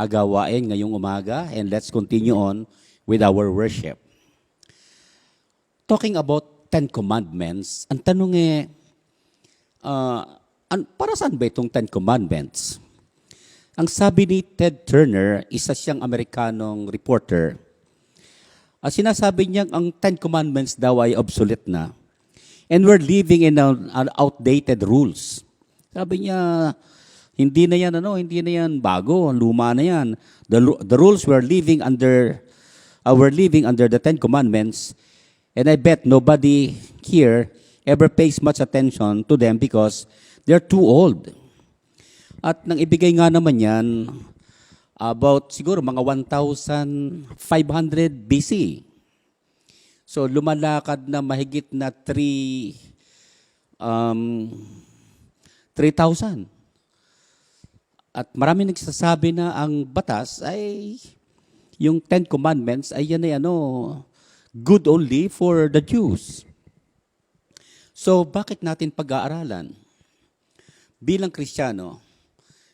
gawain ngayong umaga, and let's continue on with our worship. Talking about Ten Commandments, ang tanong para saan ba itong Ten Commandments? Ang sabi ni Ted Turner, isa siyang Amerikanong reporter, sinasabi niya ang Ten Commandments daw ay obsolete na. And we're living in outdated rules. Sabi niya, hindi na yan bago, luma na yan. The rules we're living under the Ten Commandments, and I bet nobody here ever pays much attention to them because they're too old. At nang ibigay nga naman yan, about siguro mga 1,500 BC. So lumalakad na mahigit na 3,000. At marami nagsasabi na ang batas ay, yung Ten Commandments ay yan ay good only for the Jews. So bakit natin pag-aaralan? Bilang Kristiyano,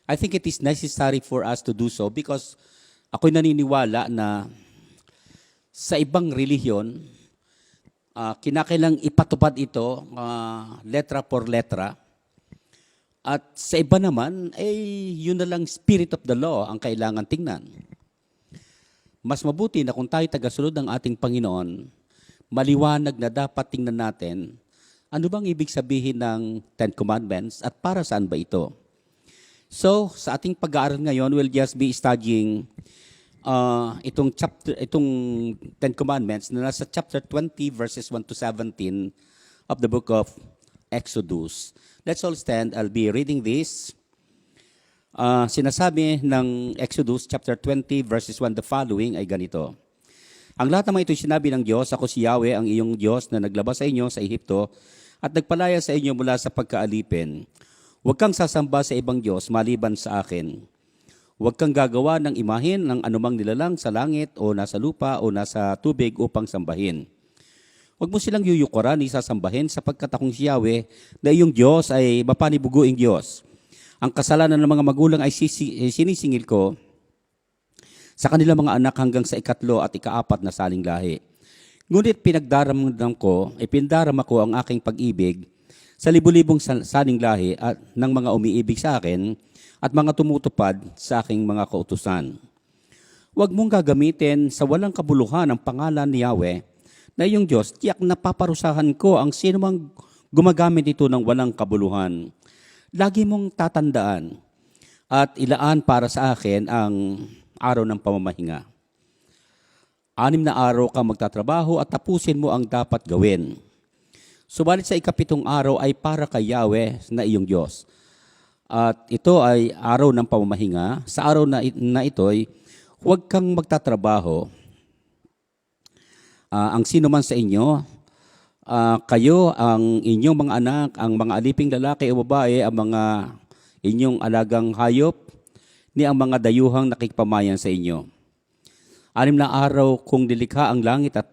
I think it is necessary for us to do so because ako'y naniniwala na sa ibang relihiyon, kinakailang ipatupad ito letra por letra. At sa iba naman, yun na lang spirit of the law ang kailangan tingnan. Mas mabuti na kung tayo tagasunod ng ating Panginoon, maliwanag na dapat tingnan natin ano bang ibig sabihin ng Ten Commandments at para saan ba ito. So, sa ating pag-aaral ngayon, we'll just be studying itong Ten Commandments na nasa chapter 20 verses 1 to 17 of the book of Exodus. Let's all stand. I'll be reading this. Sinasabi ng Exodus chapter 20 verses 1 the following ay ganito. Ang lahat ng mga ito'y sinabi ng Diyos, ako si Yahweh, ang iyong Diyos na naglabas sa inyo sa Ehipto at nagpalaya sa inyo mula sa pagkaalipin. Huwag kang sasamba sa ibang Diyos maliban sa akin. Huwag kang gagawa ng imahin ng anumang nilalang sa langit o nasa lupa o nasa tubig upang sambahin. Huwag mo silang yuyukuran, isasambahin sapagkat akong si Yahweh na iyong Diyos ay mapanibuguing Diyos. Ang kasalanan ng mga magulang ay sinisingil ko sa kanilang mga anak hanggang sa 3 at 4 na saling lahi. Ngunit pindarama ko ang aking pag-ibig sa libu-libong saling lahi at ng mga umiibig sa akin at mga tumutupad sa aking mga kautusan. Huwag mong gagamitin sa walang kabuluhan ang pangalan ni Yahweh na iyong Diyos, tiyak na paparusahan ko ang sinumang gumagamit ito ng walang kabuluhan. Lagi mong tatandaan at ilaan para sa akin ang araw ng pamamahinga. 6 na araw ka magtatrabaho at tapusin mo ang dapat gawin. Subalit sa 7 araw ay para kay Yahweh na iyong Diyos. At ito ay araw ng pamamahinga. Sa araw na ito ay huwag kang magtatrabaho. Ang sino man sa inyo, kayo, ang inyong mga anak, ang mga aliping lalaki o babae, ang mga inyong alagang hayop, ni ang mga dayuhang nakikipamayan sa inyo. 6 na araw kung nilikha ang langit at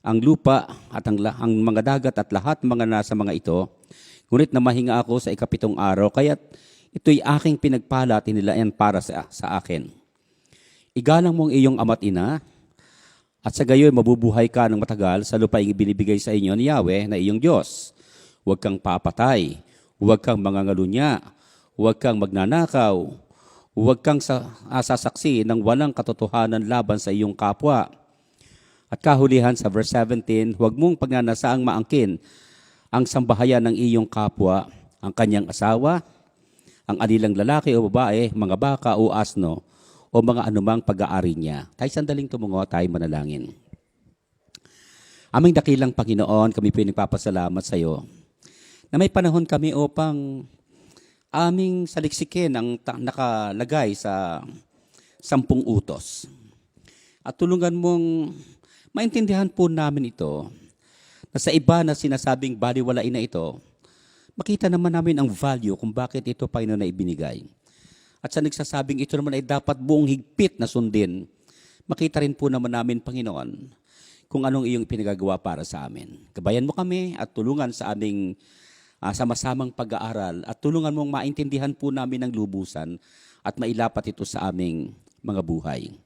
ang lupa at ang mga dagat at lahat mga nasa mga ito, ngunit namahinga ako sa 7 araw, kaya't ito'y aking pinagpala at inilaan para sa akin. Igalang mo ang iyong ama't ina, at sa gayoy mabubuhay ka ng matagal sa lupaing ibinibigay sa inyo ni Yahweh na iyong Diyos. Huwag kang papatay, huwag kang mangangalunya, huwag kang magnanakaw, huwag kang sasaksi ng walang katotohanan laban sa iyong kapwa. At kahulihan sa verse 17, huwag mong pagnanasaang maangkin ang sambahayan ng iyong kapwa, ang kanyang asawa, ang anilang lalaki o babae, mga baka o asno, o mga anumang pag-aari niya. Tayo sandaling tumungo, tayo manalangin. Aming dakilang Panginoon, kami po nagpapasalamat sa iyo na may panahon kami upang aming saliksikin ang nakalagay sa 10 utos. At tulungan mong maintindihan po namin ito na sa iba na sinasabing baliwalain na ito, makita naman namin ang value kung bakit ito Panginoon na ibinigay. At sa nagsasabing ito naman ay dapat buong higpit na sundin, makita rin po naman namin, Panginoon, kung anong iyong pinagagawa para sa amin. Gabayan mo kami at tulungan sa aming sama-samang pag-aaral at tulungan mong maintindihan po namin ng lubusan at mailapat ito sa aming mga buhay.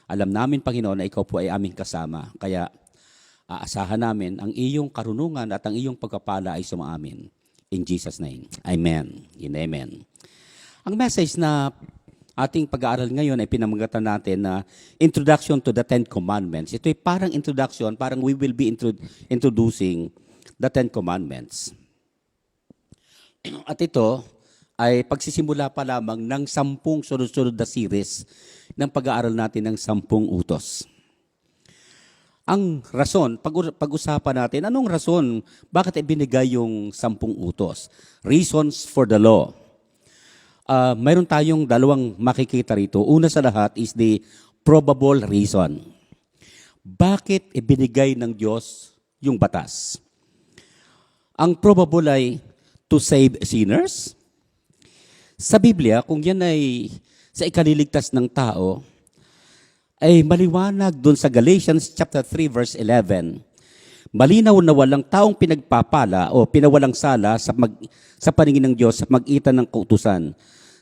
Alam namin, Panginoon, na ikaw po ay aming kasama. Kaya aasahan namin ang iyong karunungan at ang iyong pagpapala ay sumaamin. In Jesus' name, Amen. Amen. Ang message na ating pag-aaral ngayon ay pinamagatan natin na Introduction to the Ten Commandments. Ito ay parang introduction, parang we will be introducing the Ten Commandments. At ito ay pagsisimula pa lamang ng 10 sunod-sunod na series ng pag-aaral natin ng 10 utos. Ang rason, pag-usapan natin, anong rason, bakit ibinigay yung 10 utos? Reasons for the law. Mayroon tayong dalawang makikita rito. Una sa lahat is the probable reason. Bakit ibinigay ng Diyos yung batas? Ang probable ay to save sinners. Sa Biblia, kung yan ay sa ikaliligtas ng tao, ay maliwanag doon sa Galatians chapter 3 verse 11. Malinaw na walang taong pinagpapala o pinawalang sala sa paningin ng Diyos sa magitan ng kautusan,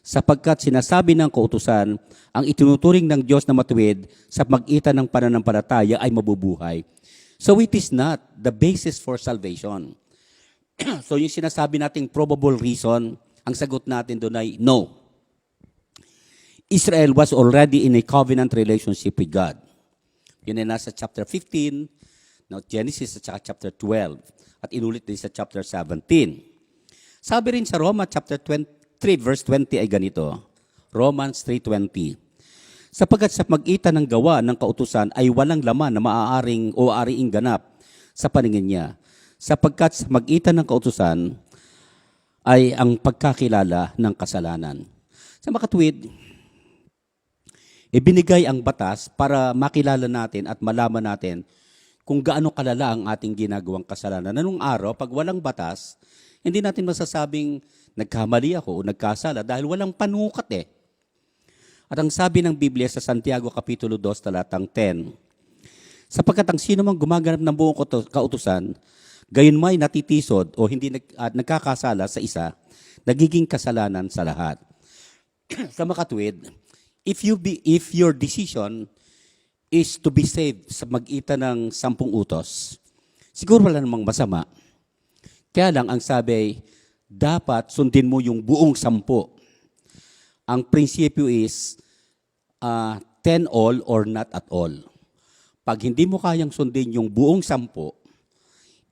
sapagkat sinasabi ng kautusan, ang itinuturing ng Diyos na matuwid sa magitan ng pananampalataya ay mabubuhay. So it is not the basis for salvation. So yung sinasabi nating probable reason, ang sagot natin doon ay no. Israel was already in a covenant relationship with God. Yun ay nasa chapter 15, now Genesis at saka chapter 12, at inulit din sa chapter 17. Sabi rin sa Roma chapter 3 verse 20 ay ganito, Romans 3:20. Sapagkat sa magitan ng gawa ng kautusan ay walang laman na maaaring o aariing ganap sa paningin niya. Sapagkat sa magitan ng kautusan ay ang pagkakilala ng kasalanan. Sa makatuwid, ibinigay ang batas para makilala natin at malaman natin kung gaano kalala ang ating ginagawang kasalanan. Anong araw, pag walang batas, hindi natin masasabing nagkamali ako o nagkasala dahil walang panukat eh. At ang sabi ng Biblia sa Santiago Kapitulo 2, talatang 10, sapagkat ang sino mang gumaganap ng buong kautusan, gayon may natitisod o hindi nagkakasala sa isa, nagiging kasalanan sa lahat. Sa makatuwid, if your decision is to be saved sa magitan ng 10 utos, siguro wala namang masama. Kaya lang ang sabi, dapat sundin mo yung buong 10. Ang prinsipyo is 10 all or not at all. Pag hindi mo kayang sundin yung buong 10,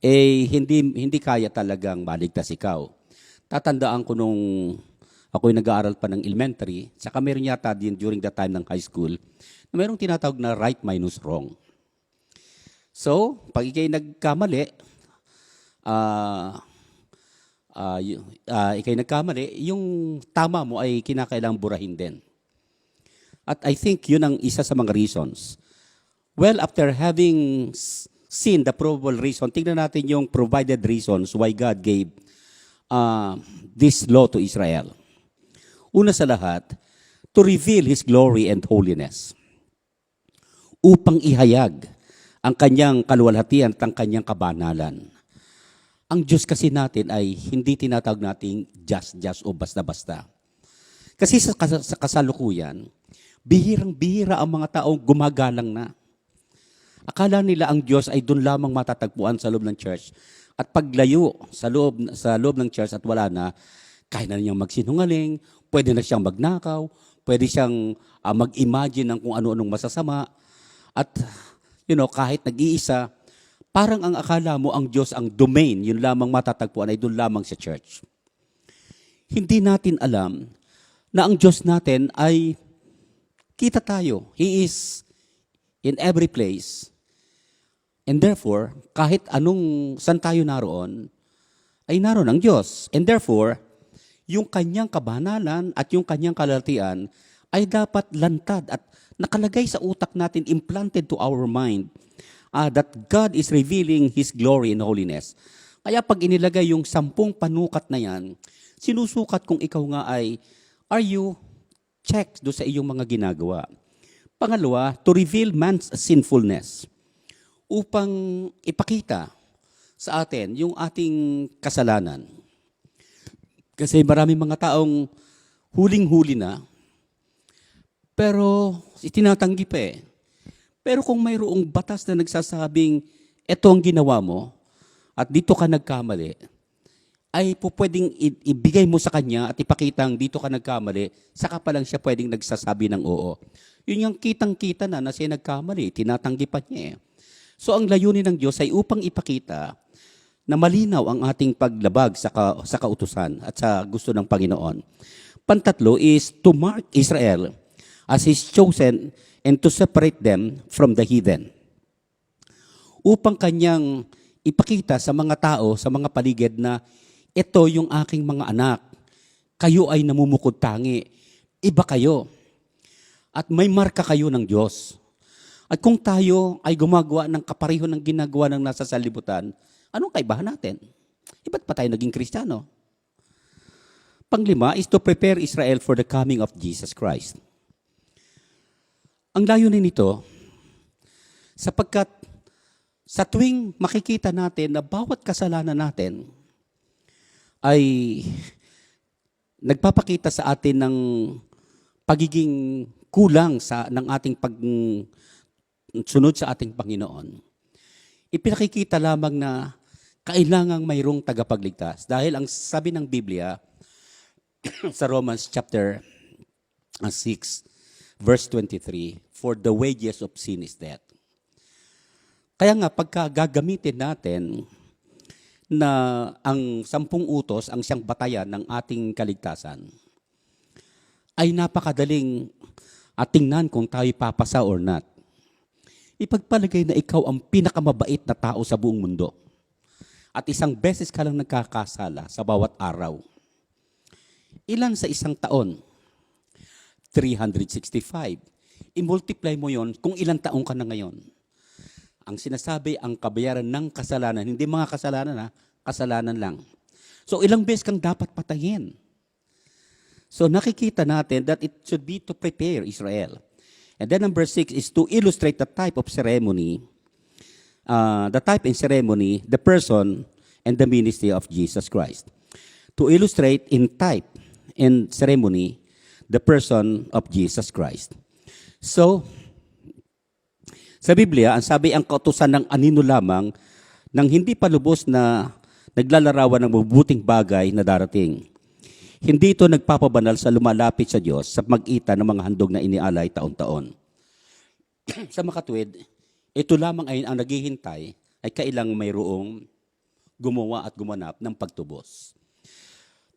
hindi kaya talagang maligtas ikaw. Tatandaan ko nung ako'y nag-aaral pa ng elementary, saka meron yata din during the time ng high school, na merong tinatawag na right minus wrong. So, pag ikay nagkamali, yung tama mo ay kinakailangang burahin din. At I think yun ang isa sa mga reasons. Well, after having seen the probable reason, tingnan natin yung provided reasons why God gave this law to Israel. Una sa lahat, to reveal His glory and holiness. Upang ihayag ang kanyang kaluwalhatian at ang kanyang kabanalan. Ang Diyos kasi natin ay hindi tinatawag nating just o basta-basta. Kasi sa kasalukuyan, bihirang-bihira ang mga taong gumagalang na. Akala nila ang Diyos ay doon lamang matatagpuan sa loob ng church. At paglayo sa loob ng church at wala na, kaya na niyang magsinungaling, pwede na siyang magnakaw, pwede siyang mag-imagine ng kung ano-anong masasama. At kahit nag-iisa, parang ang akala mo ang Diyos, ang domain, yun lamang matatagpuan ay doon lamang sa church. Hindi natin alam na ang Diyos natin ay kita tayo. He is in every place. And therefore, kahit saan tayo naroon, ay naroon ang Diyos. And therefore, yung kanyang kabanalan at yung kanyang kalaltian ay dapat lantad at nakalagay sa utak natin, implanted to our mind, that God is revealing His glory and holiness. Kaya pag inilagay yung 10 panukat na yan, sinusukat kung ikaw nga ay, are you checked do sa iyong mga ginagawa? Pangalawa, to reveal man's sinfulness. Upang ipakita sa atin yung ating kasalanan. Kasi maraming mga taong huling-huli na, pero itinatanggi pa eh. Pero kung mayroong batas na nagsasabing, ito ang ginawa mo, at dito ka nagkamali, ay po pwedeng ibigay mo sa kanya at ipakitang dito ka nagkamali, saka pa lang siya pwedeng nagsasabi ng oo. Yun yung kitang-kita na siya nagkamali, tinatanggi pa niya eh. So ang layunin ng Diyos ay upang ipakita na malinaw ang ating paglabag sa kautusan at sa gusto ng Panginoon. Pantatlo is to mark Israel as His chosen and to separate them from the heathen. Upang kanyang ipakita sa mga tao, sa mga paligid na ito yung aking mga anak. Kayo ay namumukod tangi. Iba kayo. At may marka kayo ng Diyos. At kung tayo ay gumagawa ng kapareho ng ginagawa ng nasa salibutan, anong kaibahan natin? Ba't pa tayo naging Kristiyano? Panglima is to prepare Israel for the coming of Jesus Christ. Ang layunin nito, sapagkat sa tuwing makikita natin na bawat kasalanan natin ay nagpapakita sa atin ng pagiging kulang ng ating pagsunod sa ating Panginoon. Ipinakikita lamang na kailangang mayroong tagapagligtas. Dahil ang sabi ng Biblia sa Romans chapter 6, verse 23, for the wages of sin is death. Kaya nga, pagka gagamitin natin na ang 10 utos ang siyang batayan ng ating kaligtasan, ay napakadaling tingnan kung tayo papasa or not. Ipagpalagay na ikaw ang pinakamabait na tao sa buong mundo. At isang beses ka lang nagkakasala sa bawat araw. Ilan sa isang taon? 365. I-multiply mo yon kung ilang taong ka na ngayon. Ang sinasabi, ang kabayaran ng kasalanan, hindi mga kasalanan kasalanan lang. So ilang beses kang dapat patayin. So nakikita natin that it should be to prepare Israel. And then number 6 is to illustrate the type of ceremony, the type and ceremony, the person, and the ministry of Jesus Christ. To illustrate in type and ceremony, the person of Jesus Christ. So, sa Biblia, ang sabi ang kautusan ng anino lamang nang hindi pa lubos na naglalarawan ng mabubuting bagay na darating. Hindi ito nagpapabanal sa lumalapit sa Diyos sa magitan ng mga handog na inialay taon-taon. Sa makatwid, ito lamang ay ang naghihintay ay kailang mayroong gumawa at gumanap ng pagtubos.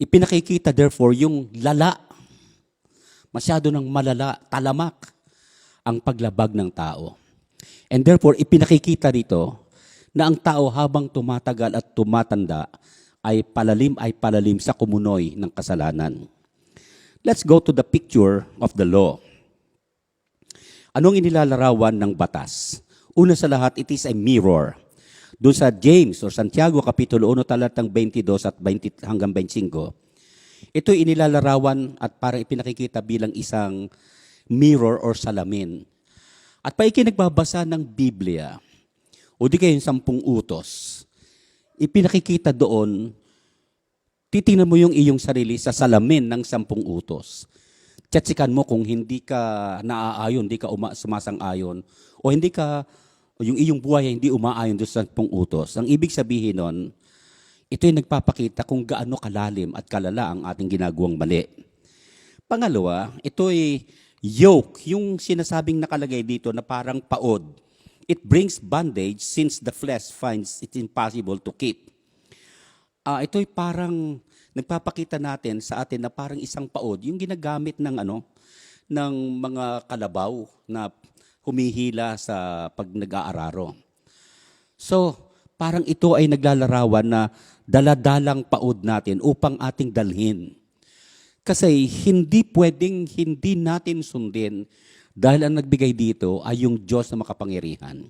Ipinakikita therefore yung lala, masyado ng malala, talamak ang paglabag ng tao. And therefore, ipinakikita rito na ang tao habang tumatagal at tumatanda ay palalim sa kumunoy ng kasalanan. Let's go to the picture of the law. Anong inilalarawan ng batas? Una sa lahat, it is a mirror. Doon sa James or Santiago, Kapitulo 1, talatang 22 at 20 hanggang 25, ito inilalarawan at parang ipinakikita bilang isang mirror or salamin. At paikiнаgbabasa ng Biblia, o di kayo yung 10 utos, ipinakikita doon, titingnan mo yung iyong sarili sa salamin ng 10 utos. Tsatsikan mo kung hindi ka naaayon, hindi ka sumasang-ayon, o hindi ka, yung iyong buhay ay hindi umaayon doon sa 10 utos. Ang ibig sabihin nun, ito yung nagpapakita kung gaano kalalim at kalala ang ating ginagawang mali. Pangalawa, ito ay yoke, yung sinasabing nakalagay dito na parang paod. It brings bondage since the flesh finds it impossible to keep. Ito'y parang nagpapakita natin sa atin na parang isang paod, yung ginagamit ng ng mga kalabaw na humihila sa pag nag-aararo. So, parang ito ay naglalarawan na daladalang paod natin upang ating dalhin. Kasi hindi pwedeng hindi natin sundin dahil ang nagbigay dito ay yung Diyos na makapangyarihan.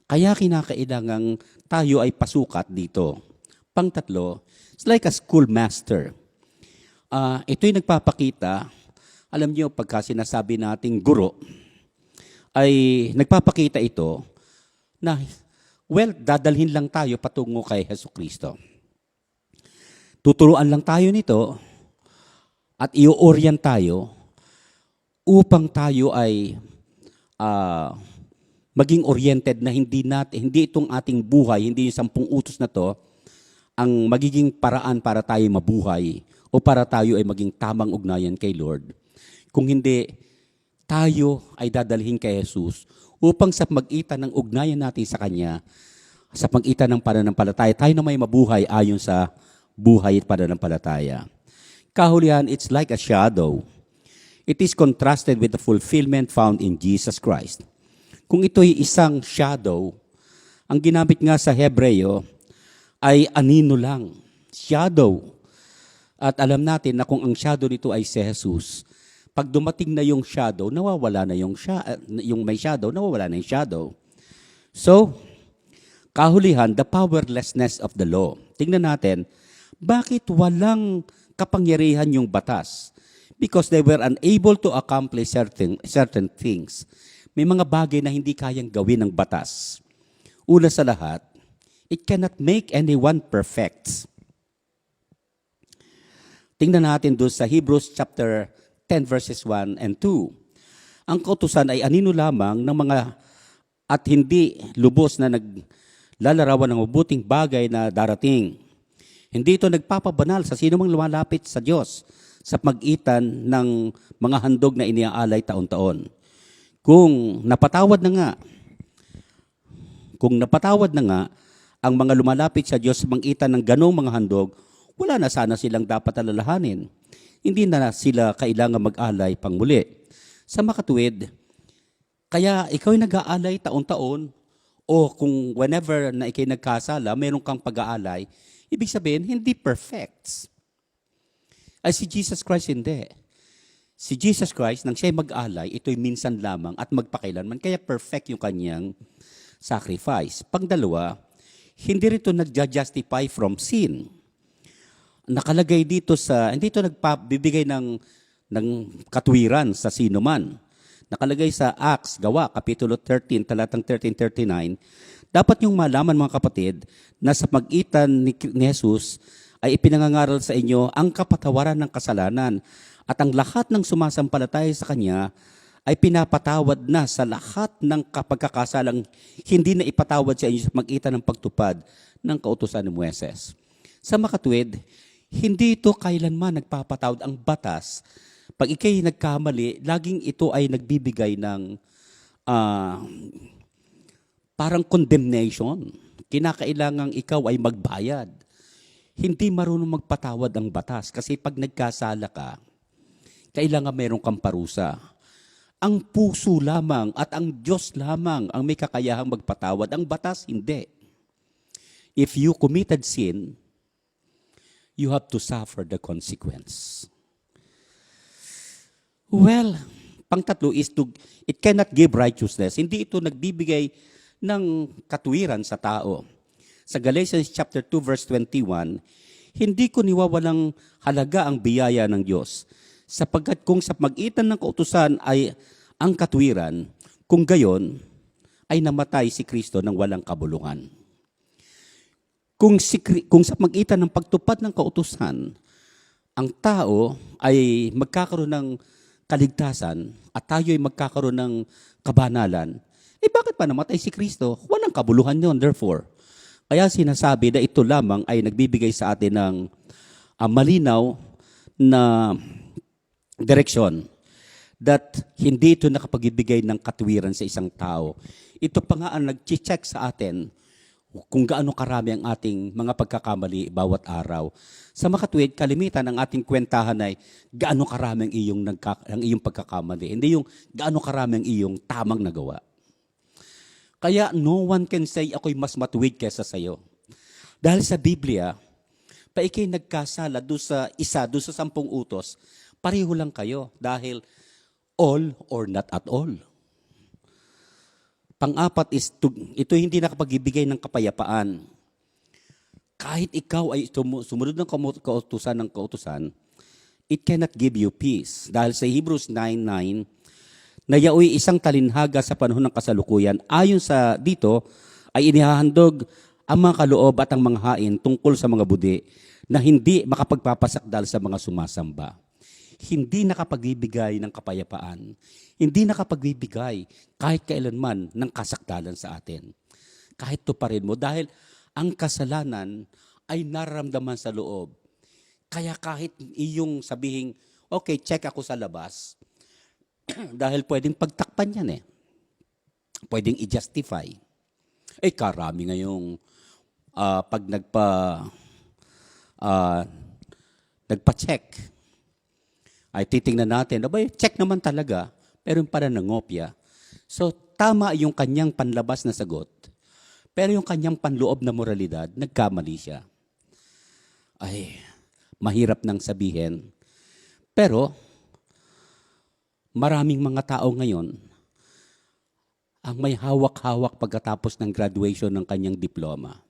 Kaya kinakailangang tayo ay pasukat dito. Pangtatlo, it's like a schoolmaster. Ito'y nagpapakita, alam niyo, pagka sinasabi nating guro, ay nagpapakita ito na, dadalhin lang tayo patungo kay Jesucristo. Tuturuan lang tayo nito at i-orient tayo upang tayo ay maging oriented na hindi itong ating buhay, hindi yung 10 utos na to, ang magiging paraan para tayo mabuhay o para tayo ay maging tamang ugnayan kay Lord. Kung hindi, tayo ay dadalhin kay Jesus upang sa magitan ng ugnayan natin sa Kanya, sa magitan ng pananampalataya, tayo na may mabuhay ayon sa buhay at pananampalataya. Kahulihan, it's like a shadow. It is contrasted with the fulfillment found in Jesus Christ. Kung ito'y isang shadow, ang ginamit nga sa Hebreo ay anino lang, shadow. At alam natin na kung ang shadow nito ay si Jesus, pag dumating na yung shadow, nawawala na yung may shadow, nawawala na yung shadow. So, kahulihan, the powerlessness of the law. Tingnan natin, bakit walang kapangyarihan yung batas? Because they were unable to accomplish certain things. May mga bagay na hindi kayang gawin ng batas. Una sa lahat, it cannot make anyone perfect. Tingnan natin doon sa Hebrews chapter 10 verses 1 and 2. Ang kautusan ay anino lamang ng mga at hindi lubos na naglalarawan ng mabuting bagay na darating. Hindi ito nagpapabanal sa sino mang lumalapit sa Diyos sa pagitan ng mga handog na iniaalay taon-taon. Kung napatawad na nga ang mga lumalapit sa Diyos sa pagitan ng ganong mga handog, wala na sana silang dapat alalahanin. Hindi na sila kailangan mag-alay pang muli. Sa makatuwid, kaya ikaw ay nag-aalay taon-taon o kung whenever na ikay nagkasala, meron kang pag-aalay, ibig sabihin, hindi perfect. Ay si Jesus Christ hindi. Si Jesus Christ, nang siya'y mag-alay, ito'y minsan lamang at magpakailanman, kaya perfect yung kanyang sacrifice. Pangdalawa, hindi rito nag-justify from sin. Nakalagay dito hindi ito nagbibigay ng katwiran sa sino man. Nakalagay sa Acts, Gawa, Kapitulo 13, talatang 13-39, dapat yung malaman mga kapatid na sa pagitan ni Jesus ay ipinangangaral sa inyo ang kapatawaran ng kasalanan at ang lahat ng sumasampalataya sa Kanya ay pinapatawad na sa lahat ng kapagkakasalang hindi na ipatawad sa inyo sa pagitan ng pagtupad ng kautusan ni Moises. Sa makatuwid, hindi ito kailanman nagpapatawad ang batas. Pag ikay nagkamali, laging ito ay nagbibigay ng parang condemnation. Kinakailangang ikaw ay magbayad. Hindi marunong magpatawad ang batas kasi pag nagkasala ka, kailangan meron kang parusa. Ang puso lamang at ang Diyos lamang ang may kakayahang magpatawad. Ang batas, hindi. If you committed sin, you have to suffer the consequence. Well, pangtatlo is it cannot give righteousness. Hindi ito nagbibigay ng katwiran sa tao. Sa Galatians chapter 2 verse 21, hindi ko niwawalang halaga ang biyaya ng Diyos, sapagkat kung sa pagitan ng kautusan ay ang katwiran, kung gayon ay namatay si Kristo ng walang kabuluhan. Kung sa pagitan ng pagtupad ng kautusan, ang tao ay magkakaroon ng kaligtasan at tayo ay magkakaroon ng kabanalan, bakit pa namatay si Kristo? Walang kabuluhan yun, therefore. Kaya sinasabi na ito lamang ay nagbibigay sa atin ng malinaw na direksyon that hindi ito nakapagbibigay ng katwiran sa isang tao. Ito pa nga ang nag-check sa atin kung gaano karami ang ating mga pagkakamali bawat araw. Sa makatuwid, kalimitan ang ating kwentahan ay gaano karami ang iyong pagkakamali. Hindi yung gaano karami ang iyong tamang nagawa. Kaya no one can say ako'y mas matuwid kesa sa'yo. Dahil sa Biblia, pa ikay nagkasala doon sa 10 utos, pareho lang kayo dahil all or not at all. Pang-apat is, ito hindi nakapagbibigay ng kapayapaan. Kahit ikaw ay sumunod ng kautusan, it cannot give you peace. Dahil sa Hebrews 9:9, na yaoy isang talinhaga sa panahon ng kasalukuyan. Ayon sa dito, ay inihahandog ang mga kaloob at ang mga hain tungkol sa mga budi na hindi makapagpapasakdal sa mga sumasamba. Hindi nakapagbibigay ng kapayapaan. Hindi nakapagbibigay kahit kailanman ng kasakdalan sa atin. Kahit tuparin mo dahil ang kasalanan ay nararamdaman sa loob. Kaya kahit iyong sabihin, okay, check ako sa labas, dahil pwedeng pagtakpan yan eh. Pwedeng i-justify. Karami ngayong pag nagpa-check, ay titingnan natin, check naman talaga, pero yung pananangopya. So, tama yung kanyang panlabas na sagot, pero yung kanyang panloob na moralidad, nagkamali siya. Mahirap nang sabihin. Pero, maraming mga tao ngayon ang may hawak-hawak pagkatapos ng graduation ng kanyang diploma.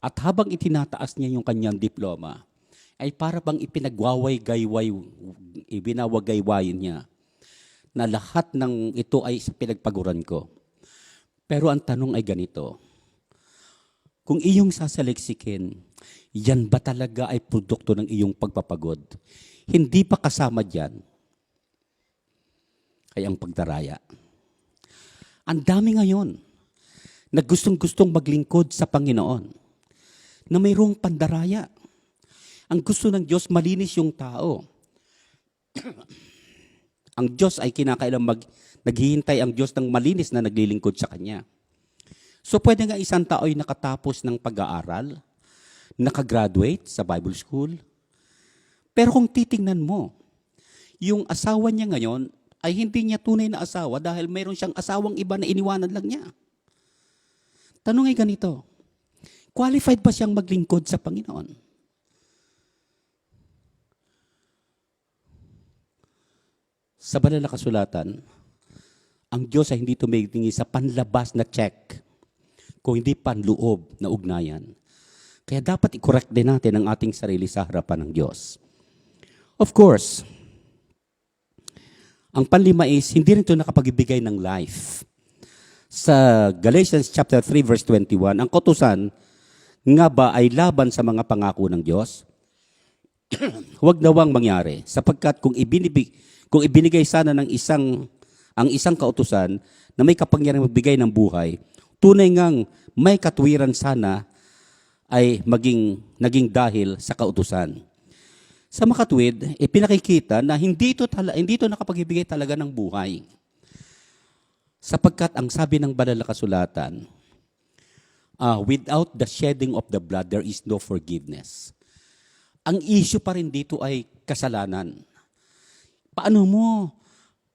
At habang itinataas niya yung kanyang diploma, ay para bang ibinawagaywayin niya na lahat ng ito ay pinagpaguran ko. Pero ang tanong ay ganito, kung iyong sasaliksikin, yan ba talaga ay produkto ng iyong pagpapagod? Hindi pa kasama dyan ay ang pagdaraya. Ang dami ngayon na gustong-gustong maglingkod sa Panginoon na mayroong pandaraya. Ang gusto ng Diyos, malinis yung tao. Ang Diyos ay naghihintay ang Diyos ng malinis na naglilingkod sa Kanya. So pwede nga isang tao ay nakatapos ng pag-aaral, nakagraduate sa Bible School, pero kung titingnan mo, yung asawa niya ngayon ay hindi niya tunay na asawa dahil mayroon siyang asawang iba na iniwanan lang niya. Tanong ay ganito, qualified ba siyang maglingkod sa Panginoon? Sa banal na kasulatan, ang Diyos ay hindi tumitingin sa panlabas na check, kung hindi panloob na ugnayan. Kaya dapat i-correct din natin ang ating sarili sa harapan ng Diyos. Of course, ang panlima is, hindi rin ito nakapagbibigay ng life. Sa Galatians chapter 3 verse 21, ang kautusan nga ba ay laban sa mga pangako ng Diyos? Huwag nawang mangyari, sapagkat kung ibinigay sana ng ang isang kautusan na may kapangyarihang magbigay ng buhay, tunay ngang may katwiran sana ay naging dahil sa kautusan. Sa makatwid, pinakikita na hindi ito nakapagbibigay talaga ng buhay. Sapagkat ang sabi ng banal na kasulatan, without the shedding of the blood, there is no forgiveness. Ang issue pa rin dito ay kasalanan. Paano mo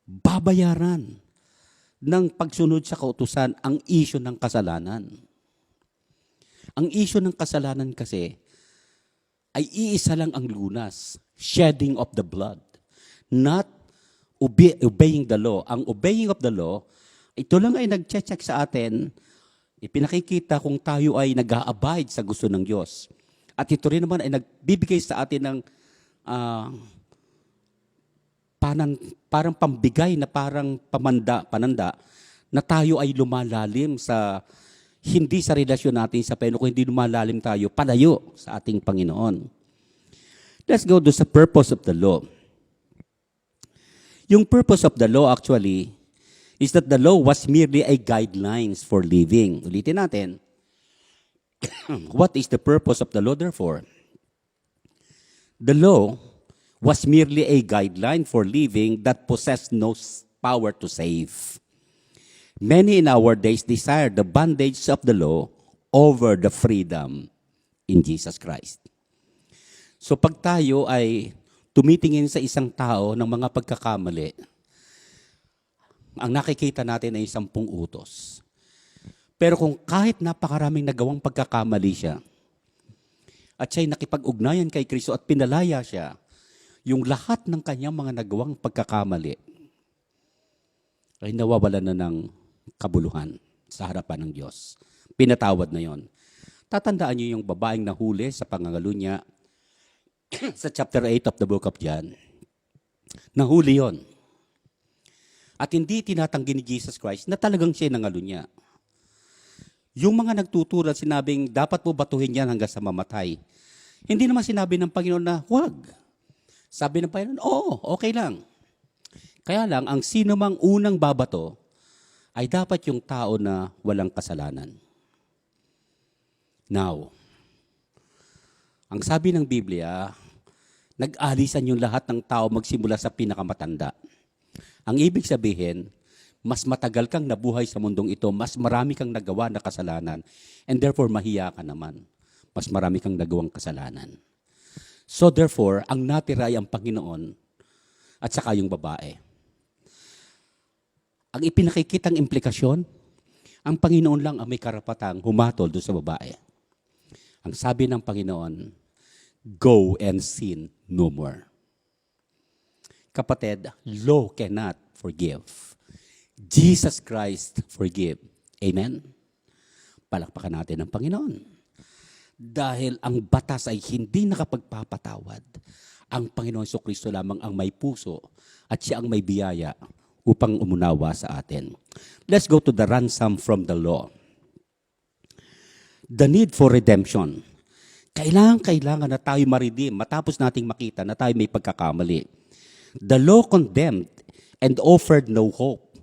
babayaran ng pagsunod sa kautusan ang issue ng kasalanan? Ang issue ng kasalanan kasi ay iisa lang ang lunas, shedding of the blood, not obeying the law. Ang obeying of the law, ito lang ay nag-check sa atin, ipinakikita kung tayo ay nag-a-abide sa gusto ng Diyos. At ito rin naman ay nagbibigay sa atin ng parang pambigay na parang pananda na tayo ay lumalalim hindi sa relasyon natin sa Panginoon, kung hindi lumalalim tayo, palayo sa ating Panginoon. Let's go to the purpose of the law. Yung purpose of the law actually is that the law was merely a guidelines for living. Ulitin natin. What is the purpose of the law therefore? The law was merely a guideline for living that possessed no power to save. Many in our days desire the bondage of the law over the freedom in Jesus Christ. So pag tayo ay tumitingin sa isang tao ng mga pagkakamali, ang nakikita natin ay 10 utos. Pero kung kahit napakaraming nagawang pagkakamali siya, at siya'y nakipag-ugnayan kay Kristo at pinalaya siya, yung lahat ng kanyang mga nagawang pagkakamali ay nawawalan na ng kabuluhan sa harapan ng Diyos. Pinatawad na yon. Tatandaan niyo yung babaeng nahuli sa pangangalo niya sa chapter 8 of the book of John. Nahuli yon. At hindi tinatanggi ni Jesus Christ na talagang siya nangalo niya. Yung mga nagtuturo at sinabing dapat mo batuhin yan hanggang sa mamatay. Hindi naman sinabi ng Panginoon na huwag. Sabi ng Panginoon, oo, okay lang. Kaya lang, ang sino mang unang babato ay dapat yung tao na walang kasalanan. Now, ang sabi ng Biblia, nag-alisan yung lahat ng tao magsimula sa pinakamatanda. Ang ibig sabihin, mas matagal kang nabuhay sa mundong ito, mas marami kang nagawa na kasalanan, and therefore mahiya ka naman. Mas marami kang nagawang kasalanan. So therefore, ang natira ay ang Panginoon at saka yung babae. Ang ipinakikitang implikasyon, ang Panginoon lang ang may karapatang humatol doon sa babae. Ang sabi ng Panginoon, go and sin no more. Kapatid, law cannot forgive. Jesus Christ forgive. Amen? Palakpakan natin ang Panginoon. Dahil ang batas ay hindi nakapagpapatawad. Ang Panginoon Jesucristo lamang ang may puso at siya ang may biyaya upang umunawa sa atin. Let's go to the ransom from the law. The need for redemption. Kailangan na tayo ma-redeem matapos nating makita na tayo may pagkakamali. The law condemned and offered no hope.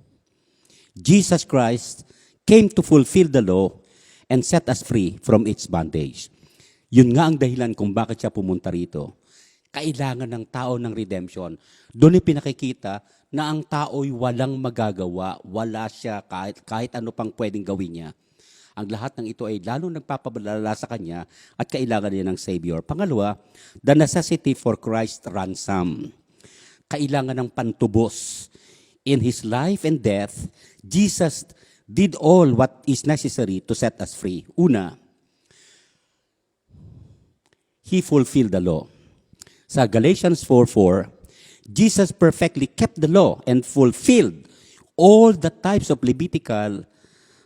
Jesus Christ came to fulfill the law and set us free from its bondage. Yun nga ang dahilan kung bakit siya pumunta rito. Kailangan ng tao ng redemption. Doon pinakikita na ang tao'y walang magagawa, wala siya kahit ano pang pwedeng gawin niya. Ang lahat ng ito ay lalong nagpapabalala sa kanya at kailangan niya ng Savior. Pangalawa, the necessity for Christ's ransom. Kailangan ng pantubos. In His life and death, Jesus did all what is necessary to set us free. Una, He fulfilled the law. Sa Galatians 4:4, Jesus perfectly kept the law and fulfilled all the types of Levitical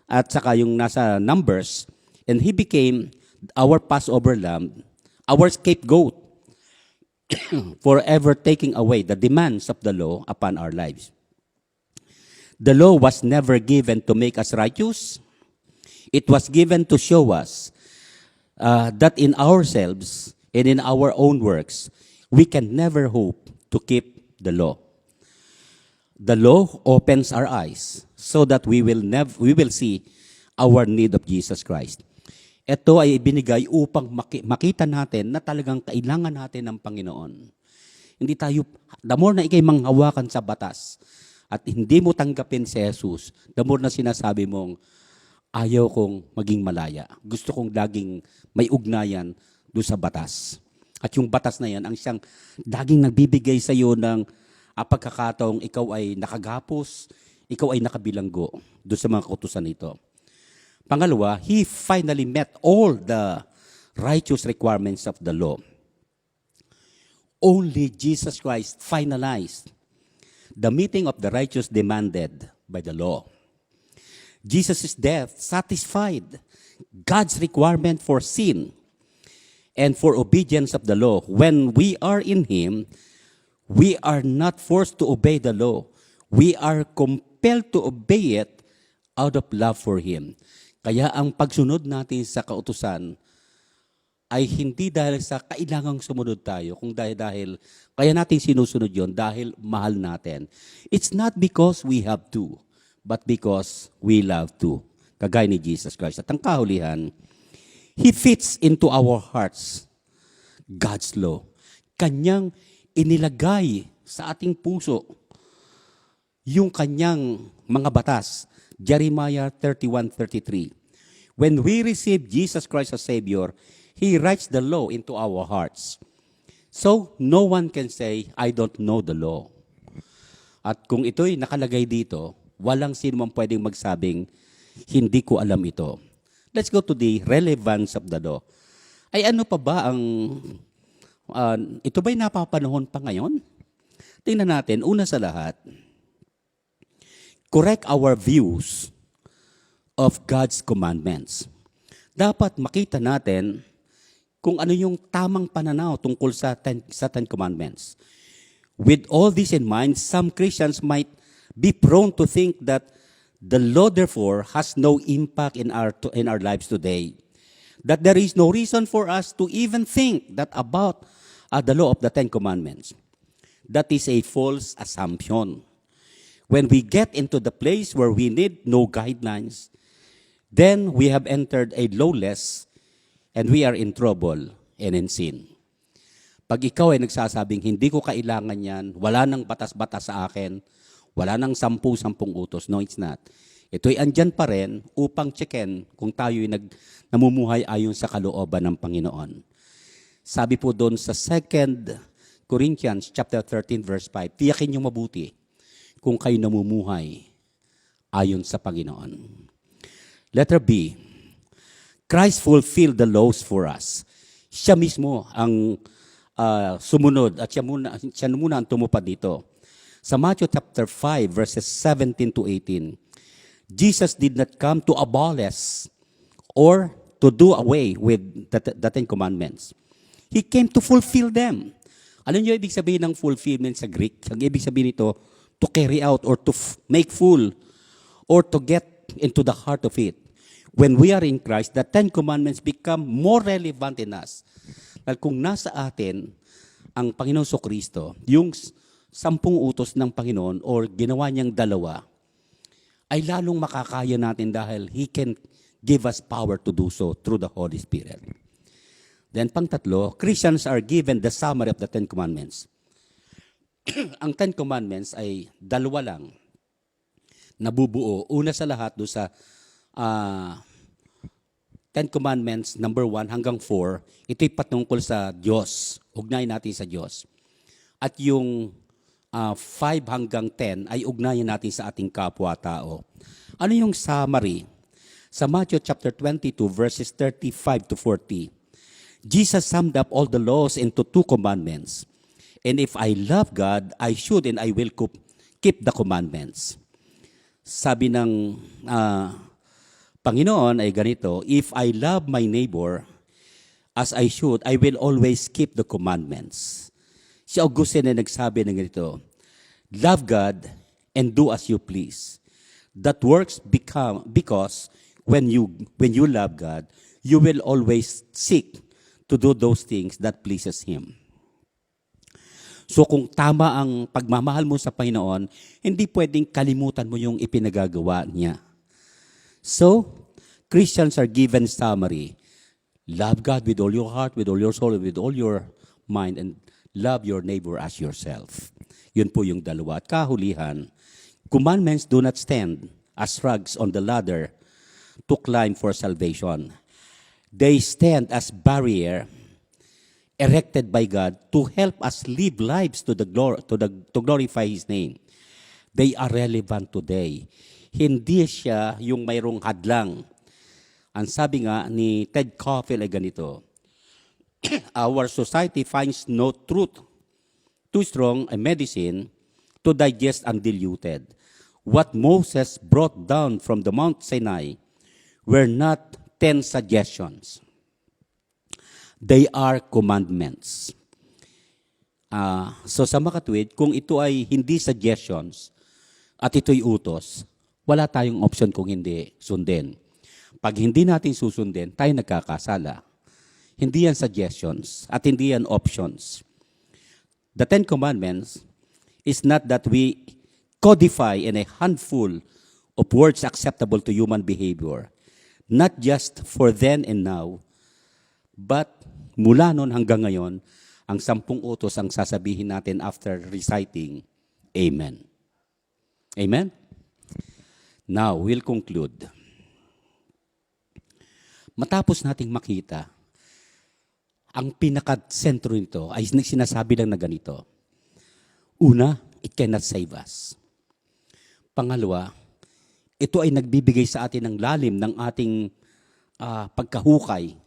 at saka yung nasa Numbers, and He became our Passover lamb, our scapegoat, forever taking away the demands of the law upon our lives. The law was never given to make us righteous. It was given to show us that in ourselves and in our own works, we can never hope to keep the law. The law opens our eyes so that we will see our need of Jesus Christ. Ito ay ibinigay upang makita natin na talagang kailangan natin ng Panginoon. Hindi tayo, the more na ikay manghawakan sa batas, at hindi mo tanggapin si Jesus, the more na sinasabi mong, ayaw kong maging malaya. Gusto kong laging may ugnayan doon sa batas. At yung batas na yan, ang siyang laging nagbibigay sa iyo ng pagkakataong ikaw ay nakagapos, ikaw ay nakabilanggo doon sa mga kautusan nito. Pangalawa, He finally met all the righteous requirements of the law. Only Jesus Christ finalized the meeting of the righteous demanded by the law. Jesus' death satisfied God's requirement for sin and for obedience of the law. When we are in Him, we are not forced to obey the law. We are compelled to obey it out of love for Him. Kaya ang pagsunod natin sa kautusan ay hindi dahil sa kailangang sumunod tayo, kung dahil kaya natin sinusunod yon dahil mahal natin. It's not because we have to, but because we love to. Kagaya ni Jesus Christ. At ang kahulihan, He fits into our hearts God's law. Kanyang inilagay sa ating puso yung kanyang mga batas. Jeremiah 31:33. When we receive Jesus Christ as Savior, He writes the law into our hearts. So, no one can say, I don't know the law. At kung ito'y nakalagay dito, walang sino man pwedeng magsabing, hindi ko alam ito. Let's go to the relevance of the law. Ay ano pa ba ang, ito ba'y napapanahon pa ngayon? Tingnan natin, una sa lahat, correct our views of God's commandments. Dapat makita natin kung ano yung tamang pananaw tungkol sa Ten Commandments. With all this in mind, some Christians might be prone to think that The law, therefore, has no impact in our lives today. That there is no reason for us to even think that about the law of the Ten Commandments. That is a false assumption. When we get into the place where we need no guidelines, then we have entered a lawless and we are in trouble and in sin. Pag ikaw ay nagsasabing, hindi ko kailangan yan, wala nang batas-batas sa akin, wala nang 10 utos. No, it's not. Ito'y andyan pa rin upang checken kung tayo'y namumuhay ayon sa kalooban ng Panginoon. Sabi po doon sa 2 Corinthians chapter 13 verse 5, tiyakin niyo mabuti kung kayo namumuhay ayon sa Panginoon. Letter B, Christ fulfilled the laws for us. Siya mismo ang sumunod at siya muna ang tumupad dito. Sa Matthew chapter 5 verses 17 to 18, Jesus did not come to abolish or to do away with the Ten Commandments. He came to fulfill them. Alam niyo ibig sabihin ng fulfillment sa Greek? Ang ibig sabihin nito, to carry out or to make full or to get into the heart of it. When we are in Christ, the Ten Commandments become more relevant in us. Dahil kung nasa atin ang Panginoon Kristo, yung 10 utos ng Panginoon or ginawa niyang 2, ay lalong makakaya natin dahil He can give us power to do so through the Holy Spirit. Then pang-3, Christians are given the summary of the Ten Commandments. Ang Ten Commandments ay 2 lang nabubuo. Una sa lahat doon sa Ten Commandments, number 1 hanggang 4, ito'y patungkol sa Diyos. Ugnayan natin sa Diyos. At yung 5 hanggang 10 ay ugnayan natin sa ating kapwa-tao. Ano yung summary? Sa Matthew chapter 22 verses 35 to 40, Jesus summed up all the laws into 2 commandments. And if I love God, I should and I will keep the commandments. Sabi ng Panginoon ay ganito, if I love my neighbor as I should, I will always keep the commandments. Si Augustine ay nagsabi ng ganito, love God and do as you please. That works because when you love God, you will always seek to do those things that pleases Him. So kung tama ang pagmamahal mo sa Panginoon, hindi pwedeng kalimutan mo yung ipinagagawa niya. So, Christians are given summary. Love God with all your heart, with all your soul, with all your mind, and love your neighbor as yourself. Yun po yung 2. At kahulihan, commandments do not stand as rungs on the ladder to climb for salvation. They stand as barrier erected by God to help us live lives to glorify His name. They are relevant today. Hindi siya yung mayroong hadlang. Ang sabi nga ni Ted Koppel ay ganito, our society finds no truth too strong a medicine to digest undiluted. What Moses brought down from the Mount Sinai were not 10 suggestions. They are commandments. So sa makatwid, kung ito ay hindi suggestions at ito'y utos, wala tayong option kung hindi sundin. Pag hindi natin susundin, tayo nagkakasala. Hindi yan suggestions at hindi yan options. The Ten Commandments is not that we codify in a handful of words acceptable to human behavior, not just for then and now, but mula noon hanggang ngayon, ang 10 utos ang sasabihin natin after reciting, Amen. Amen? Now, we'll conclude. Matapos nating makita, ang pinaka-sentro nito ay sinasabi lang na ganito. Una, it cannot save us. Pangalawa, ito ay nagbibigay sa atin ng lalim ng ating pagkahukay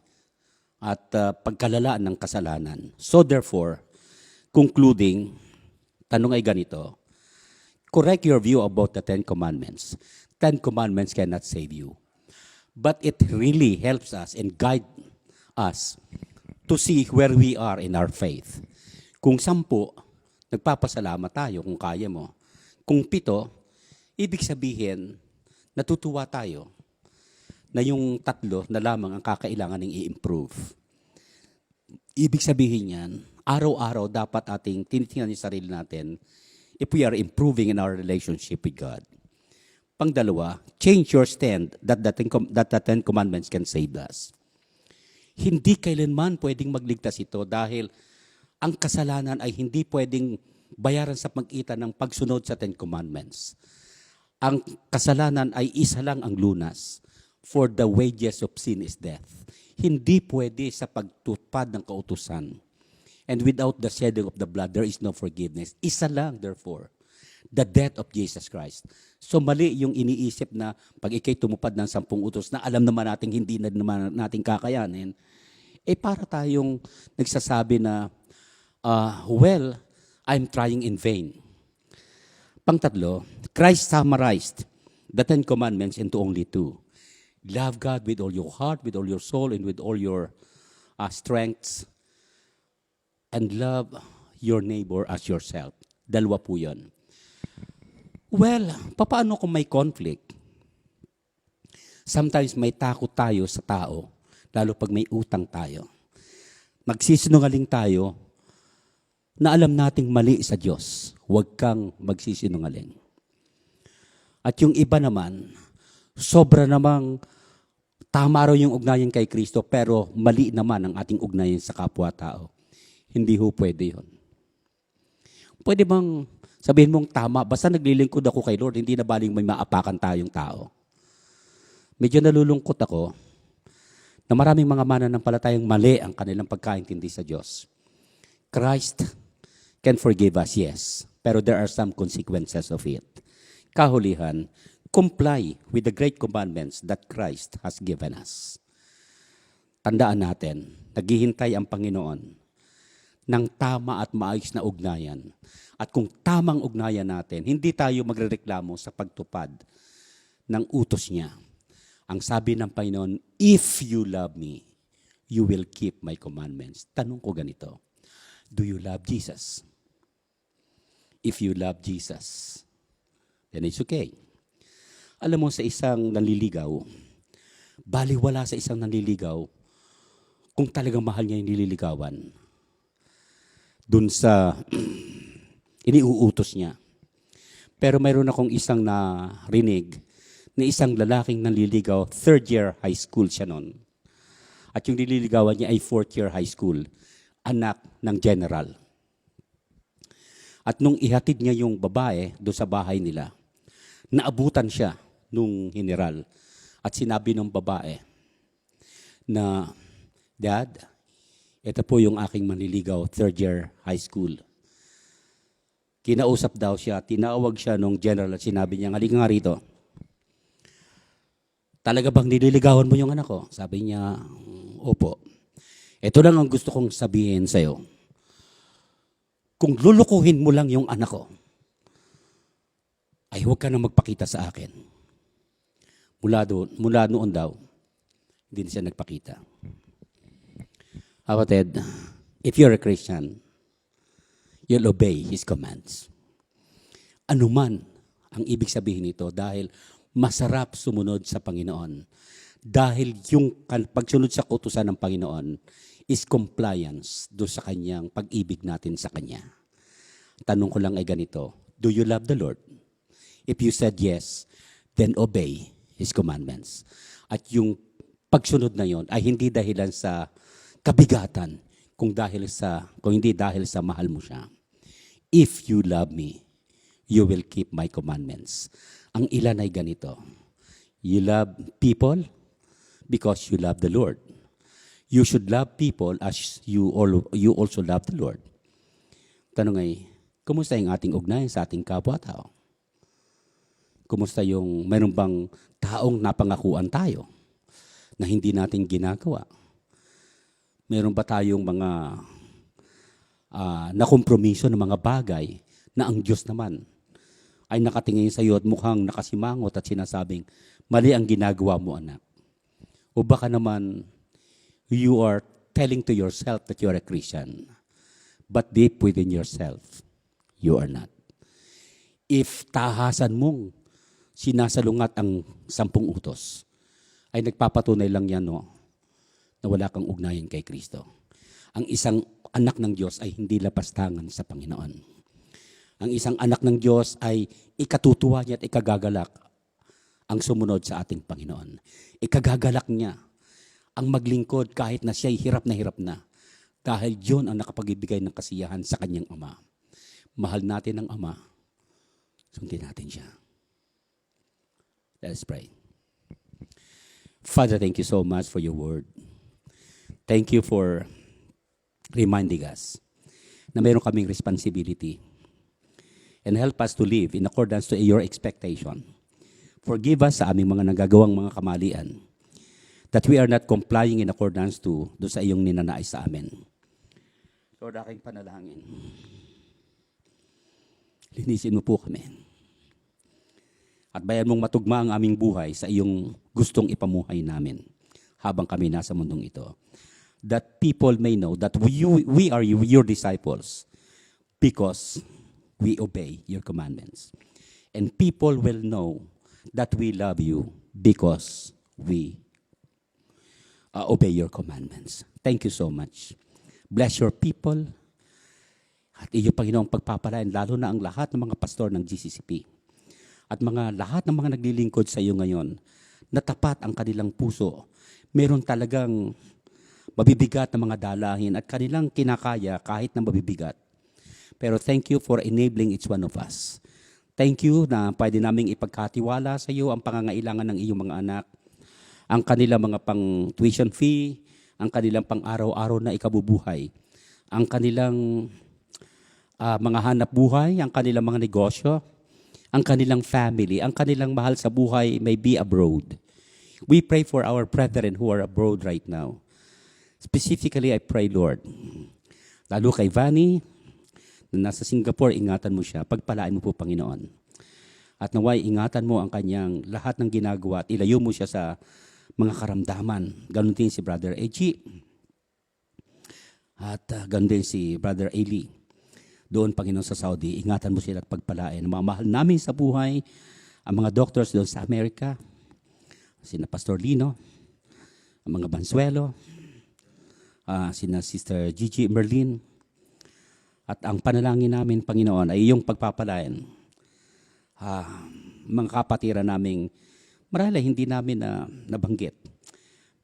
at pagkalala ng kasalanan. So therefore, concluding, tanong ay ganito, correct your view about the 10 Commandments. 10 Commandments cannot save you. But it really helps us and guide us to see where we are in our faith. Kung 10, nagpapasalamat tayo kung kaya mo. Kung 7, ibig sabihin, natutuwa tayo na yung tatlo na lamang ang kakailangan ng i-improve. Ibig sabihin yan, araw-araw dapat ating tinitingnan yung sarili natin if we are improving in our relationship with God. Pangdalawa, change your stand that the Ten Commandments can save us. Hindi kailanman pwedeng magligtas ito dahil ang kasalanan ay hindi pwedeng bayaran sa pagitan ng pagsunod sa Ten Commandments. Ang kasalanan ay isa lang ang lunas. For the wages of sin is death. Hindi pwede sa pagtupad ng kautusan. And without the shedding of the blood, there is no forgiveness. Isa lang, therefore, the death of Jesus Christ. So mali yung iniisip na pag ikay tumupad ng 10 utos na alam naman natin hindi na naman natin kakayanin, para tayong nagsasabi na, well, I'm trying in vain. Pangtatlo, Christ summarized the Ten Commandments into only 2. Love God with all your heart, with all your soul, and with all your strengths. And love your neighbor as yourself. Dalawa po yun. Well, paano kung may conflict? Sometimes may takot tayo sa tao, lalo pag may utang tayo. Magsisinungaling tayo na alam nating mali sa Diyos. Huwag kang magsisinungaling. At yung iba naman, sobra namang tama raw yung ugnayan kay Kristo, pero mali naman ang ating ugnayan sa kapwa-tao. Hindi ho pwede yun. Pwede bang sabihin mong tama, basta naglilingkod ako kay Lord, hindi na baling may maapakan tayong tao. Medyo nalulungkot ako na maraming mga mananampalatayang mali ang kanilang pagkaintindi sa Diyos. Christ can forgive us, yes, pero there are some consequences of it. Kahulihan, comply with the great commandments that Christ has given us. Tandaan natin, naghihintay ang Panginoon ng tama at maayos na ugnayan. At kung tamang ugnayan natin, hindi tayo magrereklamo sa pagtupad ng utos niya. Ang sabi ng Panginoon, if you love me, you will keep my commandments. Tanong ko ganito, do you love Jesus? If you love Jesus, then it's okay. Alam mo, sa isang nanliligaw, baliwala sa isang nanliligaw kung talagang mahal niya yung nililigawan. Dun sa iniuutos niya. Pero mayroon akong isang narinig na isang lalaking nanliligaw, 3rd year high school siya noon. At yung nililigawan niya ay 4th year high school, anak ng general. At nung ihatid niya yung babae doon sa bahay nila, naabutan siya nung general. At sinabi ng babae na, Dad, ito po yung aking manliligaw, 3rd year high school. Kinausap daw siya, tinawag siya nung general at sinabi niya, halika nga rito. Talaga bang nililigawan mo yung anak ko? Sabi niya, opo. Ito lang ang gusto kong sabihin sa'yo. Kung lulukuhin mo lang yung anak ko, ay huwag ka na magpakita sa akin. Mula noon daw, hindi na siya nagpakita. Kapatid, if you're a Christian, you'll obey His commands. Ano man ang ibig sabihin nito dahil masarap sumunod sa Panginoon. Dahil yung pagsunod sa kautusan ng Panginoon is compliance do sa kanyang pag-ibig natin sa Kanya. Tanong ko lang ay ganito, do you love the Lord? If you said yes, then obey His commandments. At yung pagsunod na yon ay hindi dahilan sa kabigatan, kung hindi dahil sa mahal mo siya. If you love me, you will keep my commandments. Ang ilan ay ganito. You love people because you love the Lord. You should love people as you also love the Lord. Tanong ay, kumusta yung ating ugnayan sa ating kapwa-tao? Kumusta yung mayroon bang taong napangakuan tayo na hindi natin ginagawa? Mayroon ba tayong mga nakompromiso ng mga bagay na ang Diyos naman ay nakatingin sa iyo at mukhang nakasimangot at sinasabing, mali ang ginagawa mo, anak. O baka naman, you are telling to yourself that you are a Christian, but deep within yourself, you are not. If tahasan mong sinasalungat ang 10 utos, ay nagpapatunay lang yan, no, na wala kang ugnayan kay Kristo. Ang isang anak ng Diyos ay hindi lapastangan sa Panginoon. Ang isang anak ng Diyos ay ikatutuwa niya at ikagagalak ang sumunod sa ating Panginoon. Ikagagalak niya ang maglingkod kahit na siya'y hirap na. Dahil Diyon ang nakapagbibigay ng kasiyahan sa kanyang Ama. Mahal natin ang Ama. Sundin natin siya. Let us pray. Father, thank you so much for your word. Thank you for reminding us na mayroon kaming responsibility. And help us to live in accordance to your expectation. Forgive us sa aming mga nagagawang mga kamalian, that we are not complying in accordance to do sa iyong ninanais sa amin. Lord, aking panalangin, linisin mo po kami. At bayan mong matugma ang aming buhay sa iyong gustong ipamuhay namin habang kami nasa mundong ito. That people may know that we are your disciples because we obey your commandments. And people will know that we love you because we obey your commandments. Thank you so much. Bless your people. At iyo, Panginoong, pagpapalain, lalo na ang lahat ng mga pastor ng GCCP. At lahat ng mga naglilingkod sa iyo ngayon, na tapat ang kanilang puso. Meron talagang mabibigat na mga dalahin at kanilang kinakaya kahit na mabibigat. Pero thank you for enabling each one of us. Thank you na pwede naming ipagkatiwala sa iyo ang pangangailangan ng iyong mga anak, ang kanilang mga pang tuition fee, ang kanilang pang araw-araw na ikabubuhay, ang kanilang mga hanap buhay, ang kanilang mga negosyo, ang kanilang family, ang kanilang mahal sa buhay may be abroad. We pray for our brethren who are abroad right now. Specifically, I pray, Lord, lalo kay Vanny, na nasa Singapore, ingatan mo siya. Pagpalain mo po, Panginoon. At naway, ingatan mo ang kanyang lahat ng ginagawa at ilayo mo siya sa mga karamdaman. Ganon din si Brother Eji. At ganon din si Brother Eli. Doon, Panginoon, sa Saudi, ingatan mo sila at pagpalain. Mga mahal namin sa buhay, ang mga doctors doon sa Amerika, sina Pastor Lino, ang mga Bansuelo, sina Sister Gigi Merlin, at ang panalangin namin, Panginoon, ay iyong pagpapalain. Mga kapatiran naming marahil hindi namin nabanggit.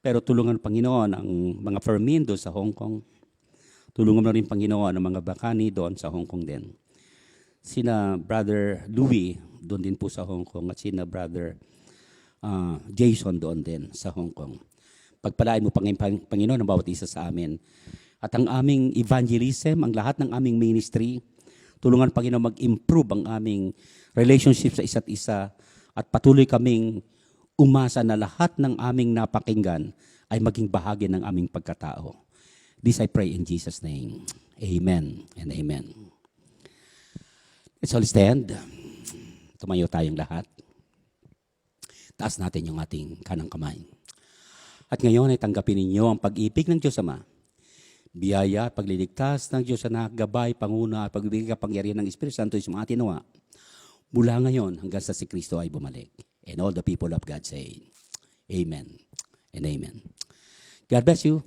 Pero tulungan, Panginoon, ang mga Fermin doon sa Hong Kong. Tulungan mo rin, Panginoon, ang mga Bacani doon sa Hong Kong din. Sina Brother Louis doon din po sa Hong Kong at sina Brother Jason doon din sa Hong Kong. Pagpalain mo, Panginoon, ang bawat isa sa amin. At ang aming evangelism, ang lahat ng aming ministry, tulungan, Panginoon, mag-improve ang aming relationship sa isa't isa at patuloy kaming umasa na lahat ng aming napakinggan ay maging bahagi ng aming pagkatao. This I pray in Jesus' name. Amen and amen. Let's all stand. Tumayo tayong lahat. Taas natin yung ating kanang kamay. At ngayon ay tanggapin ninyo ang pag-ibig ng Diyos Ama, biyaya at pagliligtas ng Diyos na gabay, panguna at pagbibigay kapangyarihan ng Espiritu Santo sa mga tinawa mula ngayon hanggang sa si Kristo ay bumalik. And all the people of God say, Amen and Amen. God bless you.